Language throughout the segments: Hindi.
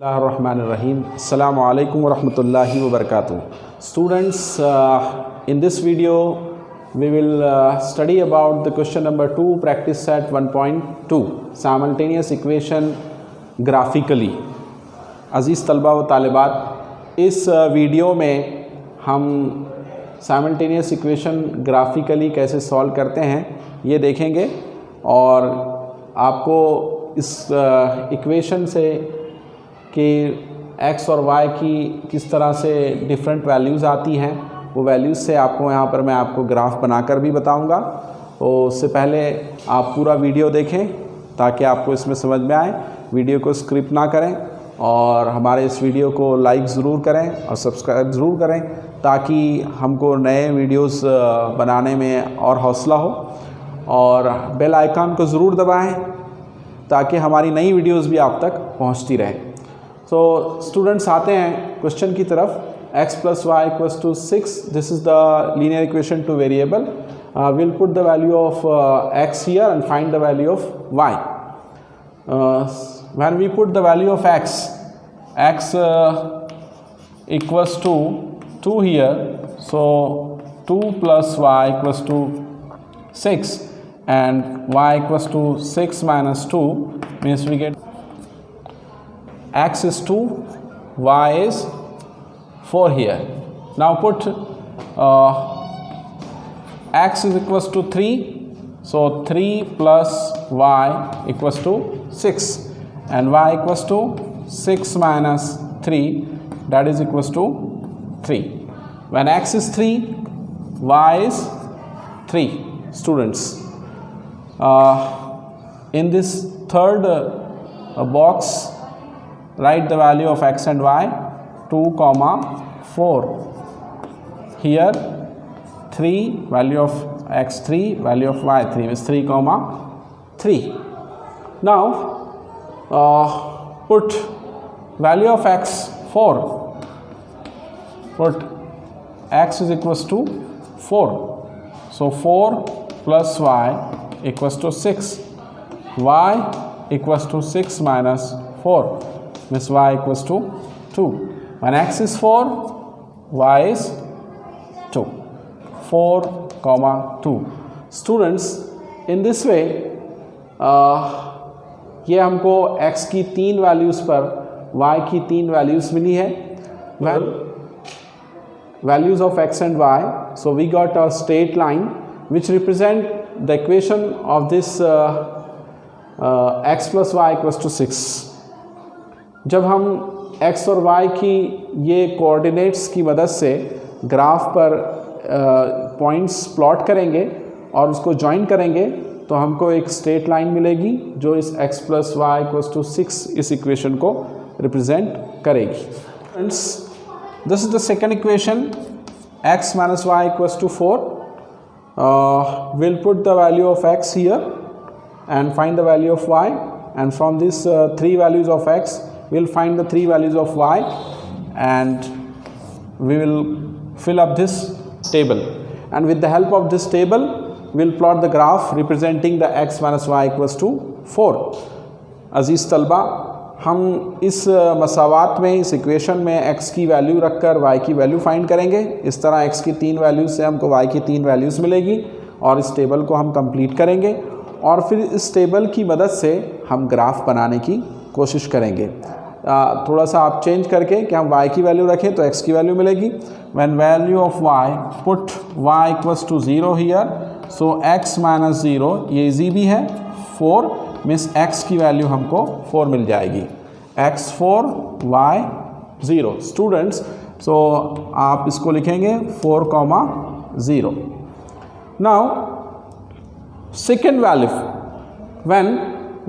Bismillahirrahmanirrahim. Assalamu alaikum wa rahmatullahi wa barakatuh. Students, in this video we will study about the question number 2, practice set 1.2, simultaneous equation graphically. अज़ीज़ तलबा व तालिबात, इस वीडियो में हम simultaneous equation graphically कैसे सॉल्व करते हैं ये देखेंगे और आपको इस इक्वेशन से कि x और y की किस तरह से डिफरेंट वैल्यूज़ आती हैं, वो वैल्यूज़ से आपको यहाँ पर मैं आपको ग्राफ बनाकर भी बताऊँगा। तो उससे पहले आप पूरा वीडियो देखें ताकि आपको इसमें समझ में आए। वीडियो को स्किप ना करें और हमारे इस वीडियो को लाइक ज़रूर करें और सब्सक्राइब ज़रूर करें ताकि हमको नए वीडियोस बनाने में और हौसला हो, और बेल आइकन को ज़रूर दबाएं ताकि हमारी नई वीडियोस भी आप तक पहुंचती रहे। तो स्टूडेंट्स आते हैं क्वेश्चन की तरफ। x plus y equals to 6, this is the linear equation to variable. We'll put the value of x here and find the value of y. When we put the value of x equals to 2 here, so 2 plus y equals to 6 and y equals to 6 minus 2 means we get x is 2, y is 4 here. Now put x is equals to 3, so 3 plus y equals to 6 and y equals to 6 minus 3, that is equals to 3. When x is 3, y is 3. Students, in this third box, write the value of x and y, 2, 4. Here 3, value of x 3, value of y 3 is 3, 3. Now put value of x 4. Put x is equals to 4. So 4 plus y equals to 6. Y equals to 6 minus 4. Means y equals to 2. When x is 4, y is 2. 4, 2. Students, in this way, ये हमको x की 3 वैल्यूज़ पर y की 3 वैल्यूज़ मिली है. Values of x and y. So we got a straight line which represent the equation of this x plus y equals to 6. जब हम x और y की ये कोऑर्डिनेट्स की मदद से ग्राफ पर पॉइंट्स प्लॉट करेंगे और उसको जॉइन करेंगे तो हमको एक स्ट्रेट लाइन मिलेगी जो इस x plus Y equals to 6 इस इक्वेशन को रिप्रेजेंट करेगी. Friends, this is the second equation, x minus Y equals to 4. Will put the value of x here and find the value of y, and from these 3 values of x we'll find the 3 values of y and we will fill up this table, and with the help of this table we'll plot the graph representing the x minus y equals to 4. अज़ीज़ तलबा, हम इस मसावात में, इस इक्वेशन में x की वैल्यू रखकर y की वैल्यू फाइंड करेंगे. इस तरह x की 3 वैल्यूज़ से हमको y की 3 वैल्यूज़ मिलेगी और इस टेबल को हम कंप्लीट करेंगे और फिर इस टेबल की मदद से हम ग्राफ बनाने की कोशिश करेंगे. थोड़ा सा आप चेंज करके कि हम y की वैल्यू रखें तो x की वैल्यू मिलेगी. When value of y, put y equals to 0 here, so x minus 0, ये इजी भी है, 4 मीन्स x की वैल्यू हमको 4 मिल जाएगी. x 4, y 0. स्टूडेंट्स, सो आप इसको लिखेंगे 4, 0. Now second value, when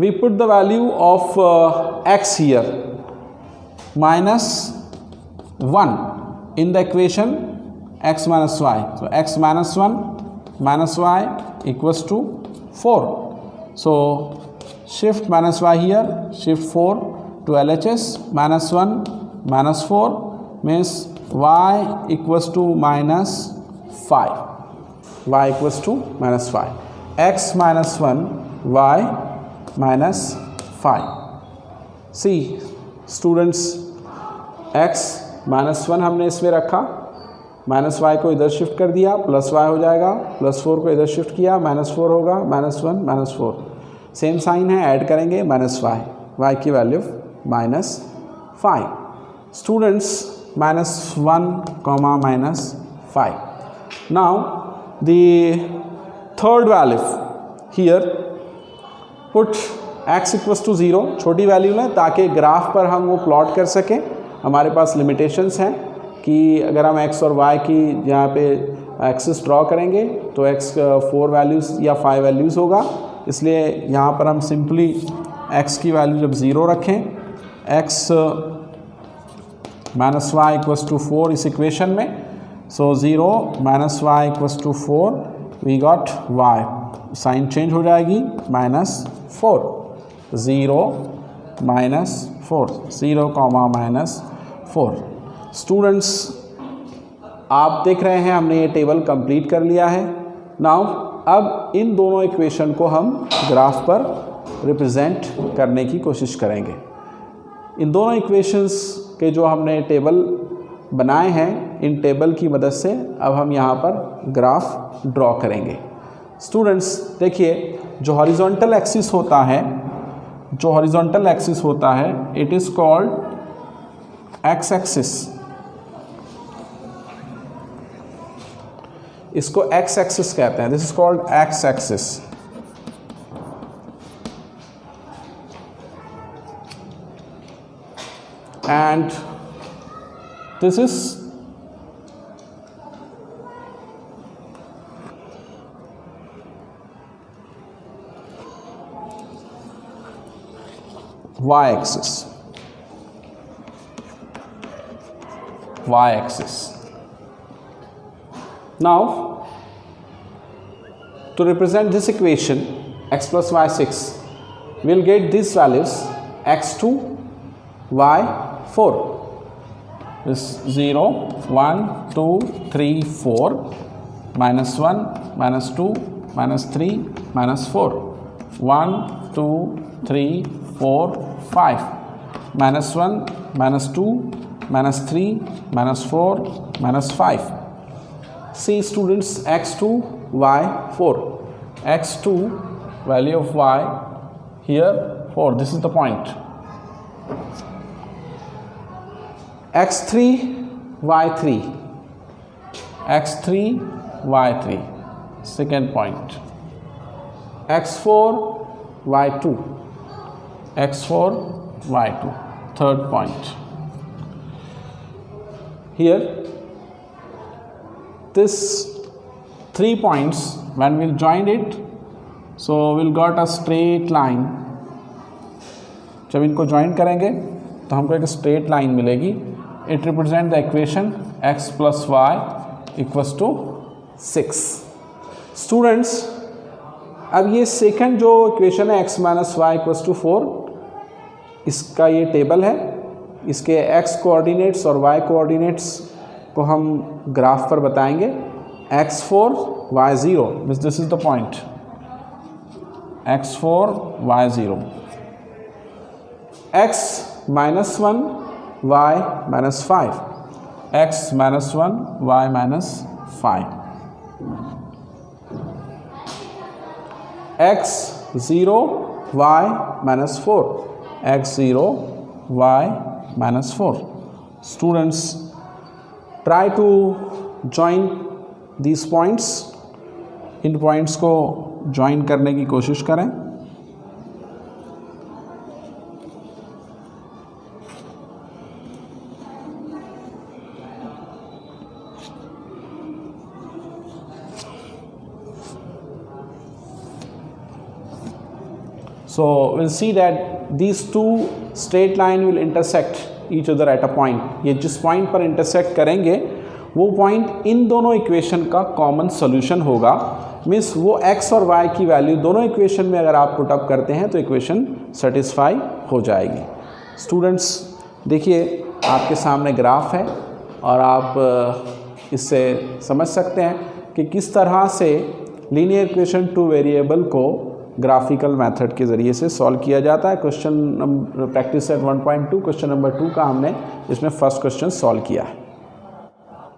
we put the value of x here, minus 1 in the equation x minus y. So x minus 1 minus y equals to 4. So shift minus y here, shift 4 to LHS, minus 1 minus 4 means y equals to minus 5. Y equals to minus 5. x minus 1, y minus 5. See, students x -1 हमने इसमें रखा, -y को इधर शिफ्ट कर दिया, +y हो जाएगा, +4 को इधर शिफ्ट किया, -4 होगा, -1 -4, सेम साइन है, ऐड करेंगे -y, y की value -5। Students -1, -5। Now the third value here put x = 0, छोटी वैल्यू लें ताकि ग्राफ पर हम वो प्लॉट कर सकें। हमारे पास लिमिटेशंस हैं कि अगर हम x और y की यहाँ पे एक्सिस ड्रॉ करेंगे तो x 4 वैल्यूज़ या 5 वैल्यूज़ होगा, इसलिए यहाँ पर हम सिंपली x की वैल्यू जब 0 रखें, x -y = 4 इस इक्वेशन में, so 0 -y = 4, we got y, sign change हो जाएगी, -4, 0 -4, 0, -4। स्टूडेंट्स आप देख रहे हैं हमने ये टेबल कंप्लीट कर लिया है। नाउ अब इन दोनों इक्वेशन को हम ग्राफ पर रिप्रेजेंट करने की कोशिश करेंगे। इन दोनों इक्वेशंस के जो हमने टेबल बनाए हैं, इन टेबल की मदद से अब हम यहाँ पर ग्राफ ड्रॉ करेंगे। स्टूडेंट्स देखिए, जो हॉरिजॉन्टल एक्सिस होता है, it is called x axis. इसको एक्स एक्सिस कहते हैं, this is called x axis. And this is y-axis, y-axis. Now, to represent this equation x + y 6, we'll get these values x2, y4. This 0, 1, 2, 3, 4, -1, -2, -3, -4, 1, 2, 3, 4, 5, -1, -2, -3, -4, -5. See students, x2, y4, x2 value of y here 4, this is the point, x3, y3, x3, y3, second point, x4, y2, x4, y2, third point. Here this 3 points, when we'll join it, so we'll got a straight line. जब इनको ज्वाइन करेंगे तो हमको एक स्ट्रेट लाइन मिलेगी। It represent the equation x + y = 6। Students अब ये सेकंड जो इक्वेशन है x - y = 4, इसका ये टेबल है। इसके x कोऑर्डिनेट्स और y कोऑर्डिनेट्स को हम ग्राफ पर बताएंगे। x4, y0, this is the point, x4, y0, x - 1, y - 5, x - 1, y - 5, x0, y - 4, x0, y -4. Students, try to join these points. In points को ज्वाइन करने की कोशिश करें। So we'll see that these two straight line will intersect each other at a point. ये जिस पॉइंट पर इंटरसेक्ट करेंगे वो पॉइंट इन दोनों इक्वेशन का कॉमन सोल्यूशन होगा। मीन्स वो x और y की वैल्यू दोनों इक्वेशन में अगर आप पुटअप करते हैं तो इक्वेशन सेटिस्फाई हो जाएगी। स्टूडेंट्स देखिए, आपके सामने ग्राफ है और आप इससे समझ सकते हैं कि किस तरह से लीनियर इक्वेशन 2 वेरिएबल को ग्राफिकल मेथड के ज़रिए से सॉल्व किया जाता है। Question practice set 1.2 question number 2 का हमने इसमें फर्स्ट क्वेश्चन सॉल्व किया है।